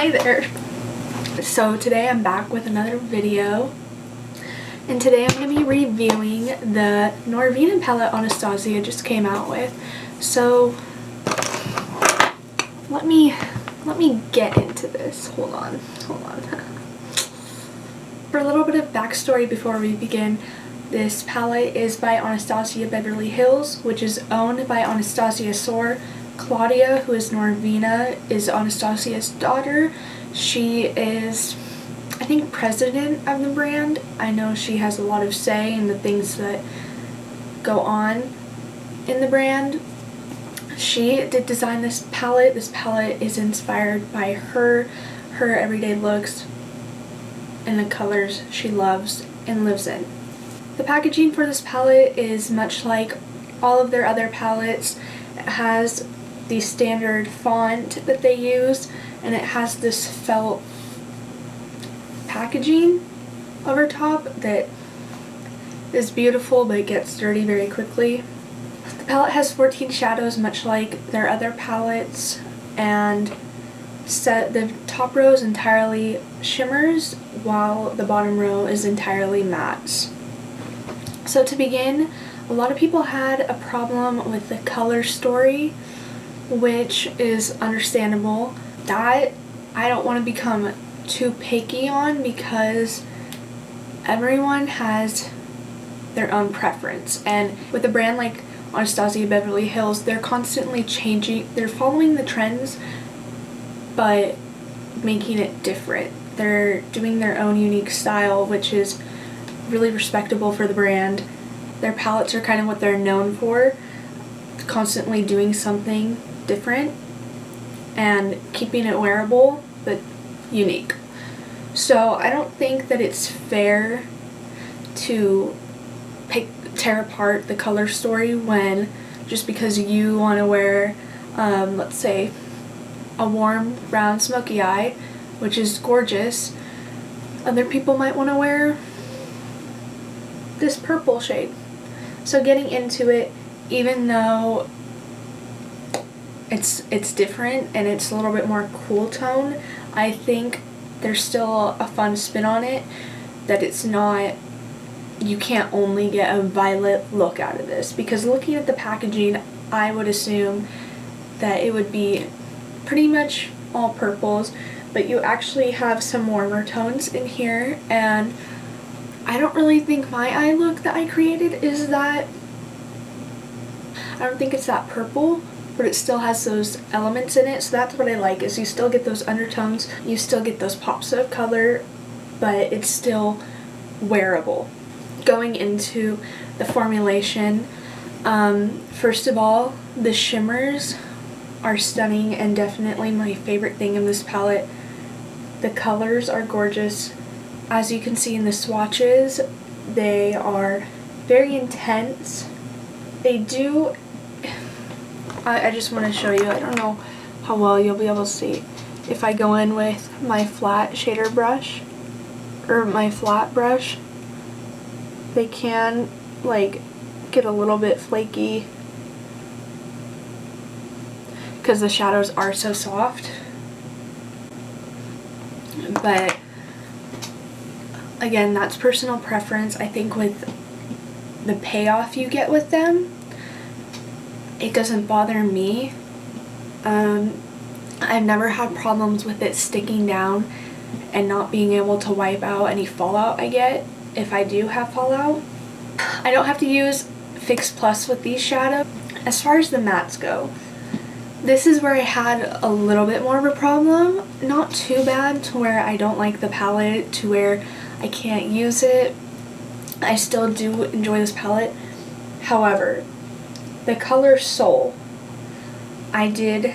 Hi there. So today I'm back with another video, and today I'm going to be reviewing the Norvina palette Anastasia just came out with. So let me get into this. Hold on. For a little bit of backstory before we begin, this palette is by Anastasia Beverly Hills, which is owned by Anastasia Soar. Claudia, who is Norvina, is Anastasia's daughter. She is, I think, president of the brand. I know she has a lot of say in the things that go on in the brand. She did design this palette. This palette is inspired by her everyday looks and the colors she loves and lives in. The packaging for this palette is much like all of their other palettes. It has the standard font that they use, and it has this felt packaging over top that is beautiful, but it gets dirty very quickly. The palette has 14 shadows, much like their other palettes, and the top row is entirely shimmers while the bottom row is entirely mattes. So to begin, a lot of people had a problem with the color story, which is understandable. That I don't want to become too picky on, because everyone has their own preference, and with a brand like Anastasia Beverly Hills, they're constantly changing. They're following the trends but making it different. They're doing their own unique style, which is really respectable for the brand. Their palettes are kind of what they're known for, constantly doing something different and keeping it wearable but unique. So I don't think that it's fair to tear apart the color story when just because you want to wear let's say a warm brown smoky eye, which is gorgeous, other people might want to wear this purple shade. So getting into it, even though it's different and it's a little bit more cool tone, I think there's still a fun spin on it, that it's not, you can't only get a violet look out of this, because looking at the packaging I would assume that it would be pretty much all purples, but you actually have some warmer tones in here, and I don't really think my eye look that I created is that, I don't think it's that purple, but it still has those elements in it. So that's what I like, is you still get those undertones, you still get those pops of color, but it's still wearable. Going into the formulation, first of all, the shimmers are stunning and definitely my favorite thing in this palette. The colors are gorgeous. As you can see in the swatches, they are very intense. They do, I just want to show you, I don't know how well you'll be able to see. If I go in with my flat shader brush, or my flat brush, they can like get a little bit flaky because the shadows are so soft. But again, that's personal preference. I think with the payoff you get with them, it doesn't bother me. I've never had problems with it sticking down and not being able to wipe out any fallout I get if I do have fallout. I don't have to use Fix Plus with these shadows. As far as the mattes go, this is where I had a little bit more of a problem. Not too bad to where I don't like the palette, to where I can't use it. I still do enjoy this palette. However, the color Soul, I did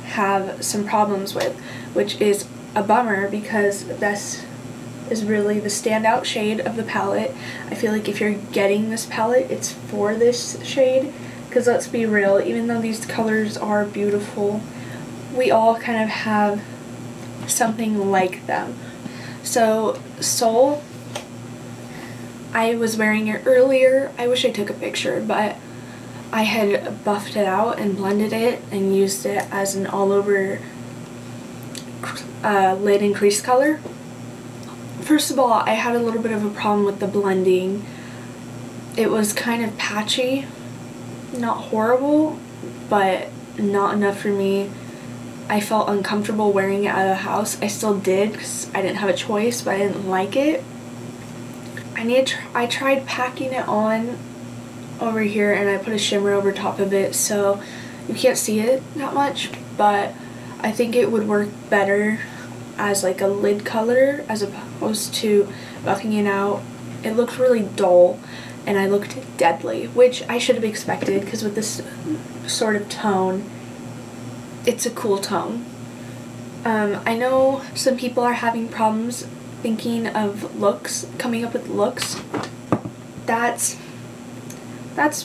have some problems with, which is a bummer, because this is really the standout shade of the palette. I feel like if you're getting this palette, it's for this shade, because let's be real, even though these colors are beautiful, we all kind of have something like them. So Soul, I was wearing it earlier. I wish I took a picture, but I had buffed it out and blended it and used it as an all over lid and crease color. First of all, I had a little bit of a problem with the blending. It was kind of patchy, not horrible, but not enough for me. I felt uncomfortable wearing it out of the house. I still did because I didn't have a choice, but I didn't like it. I tried packing it on over here, and I put a shimmer over top of it so you can't see it that much, but I think it would work better as like a lid color as opposed to buffing it out. It looked really dull and I looked deadly, which I should have expected because with this sort of tone, it's a cool tone. I know some people are having problems thinking of looks, coming up with looks. That's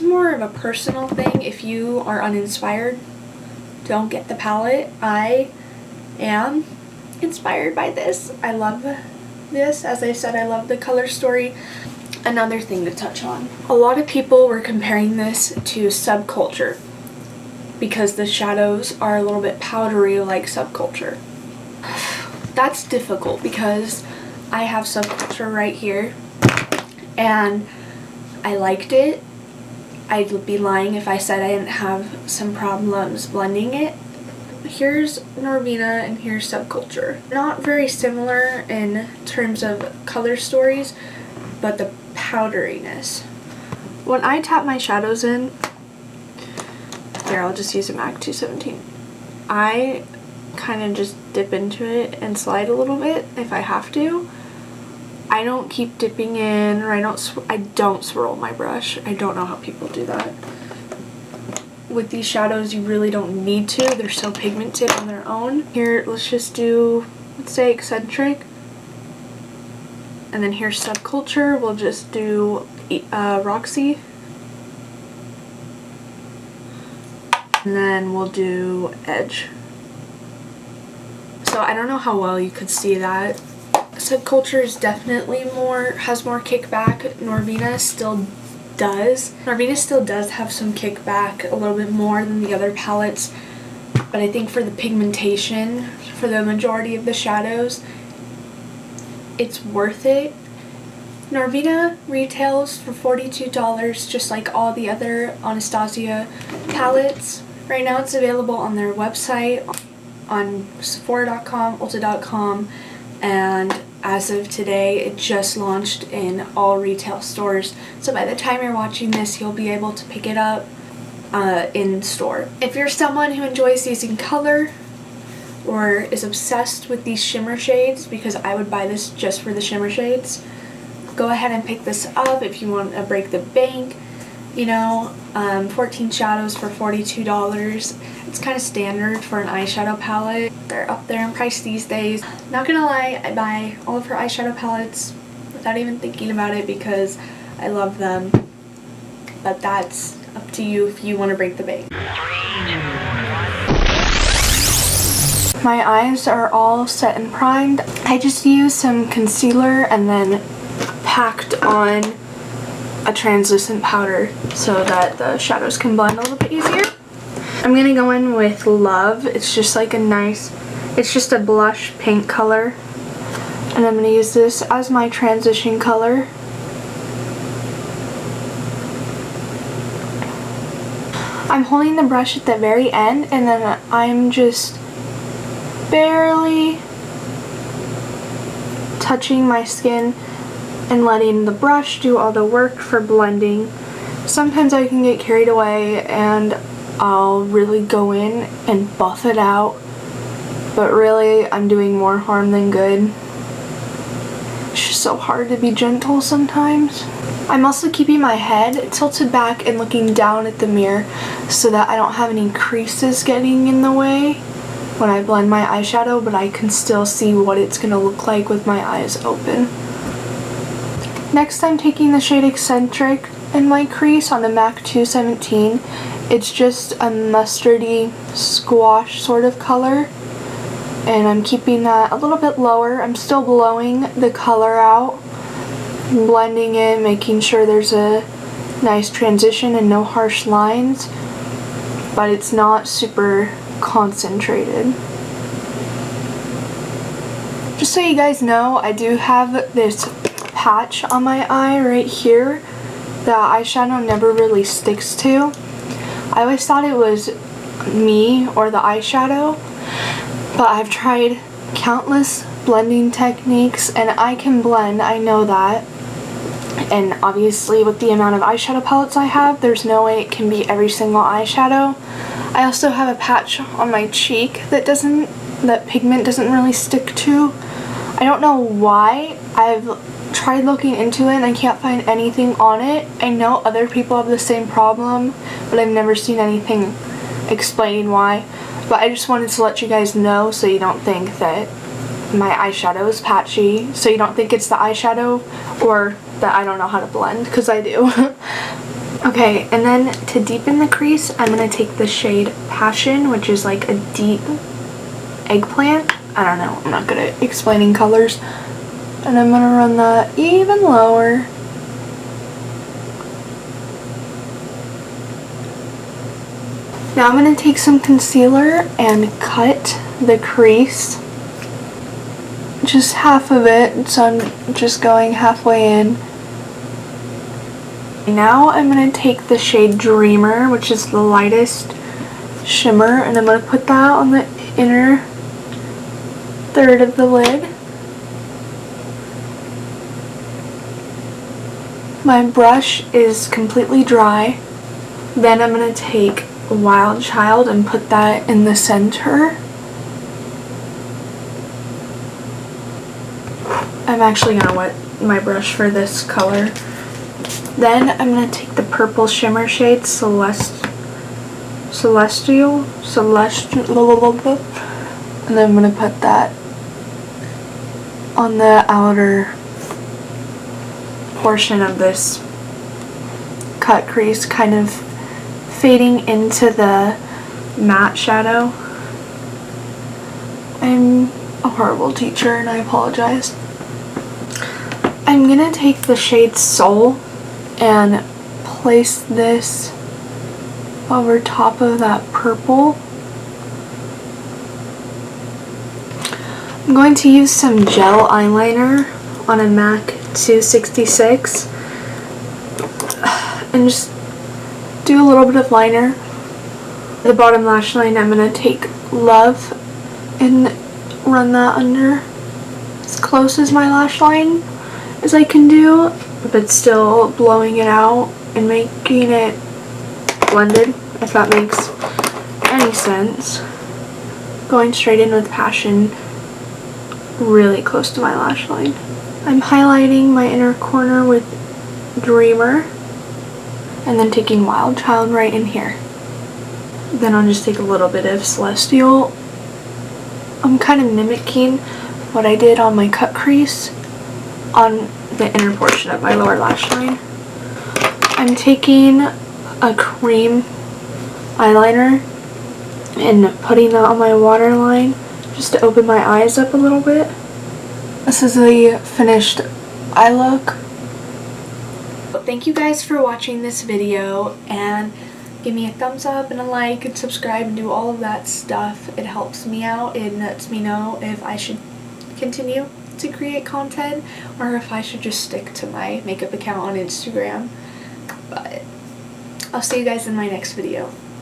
more of a personal thing. If you are uninspired, don't get the palette. I am inspired by this. I love this. As I said, I love the color story. Another thing to touch on. A lot of people were comparing this to Subculture because the shadows are a little bit powdery like Subculture. That's difficult because I have Subculture right here and I liked it. I'd be lying if I said I didn't have some problems blending it. Here's Norvina and here's Subculture. Not very similar in terms of color stories, but the powderiness. When I tap my shadows in, here I'll just use a MAC 217. I kind of just dip into it and slide a little bit if I have to. I don't keep dipping in, or I don't swirl my brush. I don't know how people do that. With these shadows, you really don't need to. They're so pigmented on their own. Here, let's just do, let's say Eccentric. And then here's Subculture. We'll just do Roxy. And then we'll do Edge. So I don't know how well you could see that. Subculture is definitely has more kickback. Norvina still does. Norvina still does have some kickback, a little bit more than the other palettes, but I think for the pigmentation, for the majority of the shadows, it's worth it. Norvina retails for $42 just like all the other Anastasia palettes. Right now it's available on their website, on Sephora.com, Ulta.com, and as of today, it just launched in all retail stores. So by the time you're watching this, you'll be able to pick it up in store. If you're someone who enjoys using color or is obsessed with these shimmer shades, because I would buy this just for the shimmer shades, go ahead and pick this up if you want to break the bank. You know, 14 shadows for $42. It's kind of standard for an eyeshadow palette. They're up there in price these days. Not gonna lie, I buy all of her eyeshadow palettes without even thinking about it because I love them. But that's up to you if you want to break the bank. My eyes are all set and primed. I just used some concealer and then packed on a translucent powder so that the shadows can blend a little bit easier. I'm gonna go in with Love. It's just like it's just a blush pink color. And I'm gonna use this as my transition color. I'm holding the brush at the very end and then I'm just barely touching my skin and letting the brush do all the work for blending. Sometimes I can get carried away and I'll really go in and buff it out, but really I'm doing more harm than good. It's just so hard to be gentle sometimes. I'm also keeping my head tilted back and looking down at the mirror so that I don't have any creases getting in the way when I blend my eyeshadow, but I can still see what it's gonna look like with my eyes open. Next, I'm taking the shade Eccentric in my crease on the MAC 217. It's just a mustardy squash sort of color, and I'm keeping that a little bit lower. I'm still blowing the color out, blending it, making sure there's a nice transition and no harsh lines, but it's not super concentrated. Just so you guys know, I do have this patch on my eye right here that eyeshadow never really sticks to. I always thought it was me or the eyeshadow, but I've tried countless blending techniques and I can blend, I know that. And obviously with the amount of eyeshadow palettes I have, there's no way it can be every single eyeshadow. I also have a patch on my cheek that pigment doesn't really stick to. I don't know why. I've tried looking into it and I can't find anything on it. I know other people have the same problem, but I've never seen anything explaining why. But I just wanted to let you guys know so you don't think that my eyeshadow is patchy, so you don't think it's the eyeshadow or that I don't know how to blend, because I do. Okay, and then to deepen the crease, I'm going to take the shade Passion, which is like a deep eggplant. I don't know, I'm not good at explaining colors. And I'm going to run that even lower. Now I'm going to take some concealer and cut the crease. Just half of it, so I'm just going halfway in. Now I'm going to take the shade Dreamer, which is the lightest shimmer, and I'm going to put that on the inner third of the lid. My brush is completely dry. Then I'm going to take Wild Child and put that in the center. I'm actually going to wet my brush for this color. Then I'm going to take the purple shimmer shade Celestial, and then I'm going to put that on the outer portion of this cut crease, kind of fading into the matte shadow. I'm a horrible teacher and I apologize. I'm gonna take the shade Soul and place this over top of that purple. I'm going to use some gel eyeliner on a MAC 266 and just do a little bit of liner. The bottom lash line, I'm going to take Love and run that under as close as my lash line as I can do, but still blowing it out and making it blended, if that makes any sense. Going straight in with Passion really close to my lash line. I'm highlighting my inner corner with Dreamer and then taking Wild Child right in here. Then I'll just take a little bit of Celestial. I'm kind of mimicking what I did on my cut crease on the inner portion of my lower lash line. I'm taking a cream eyeliner and putting that on my waterline just to open my eyes up a little bit. This is the finished eye look. Thank you guys for watching this video, and give me a thumbs up and a like and subscribe and do all of that stuff. It helps me out. It lets me know if I should continue to create content or if I should just stick to my makeup account on Instagram. But I'll see you guys in my next video.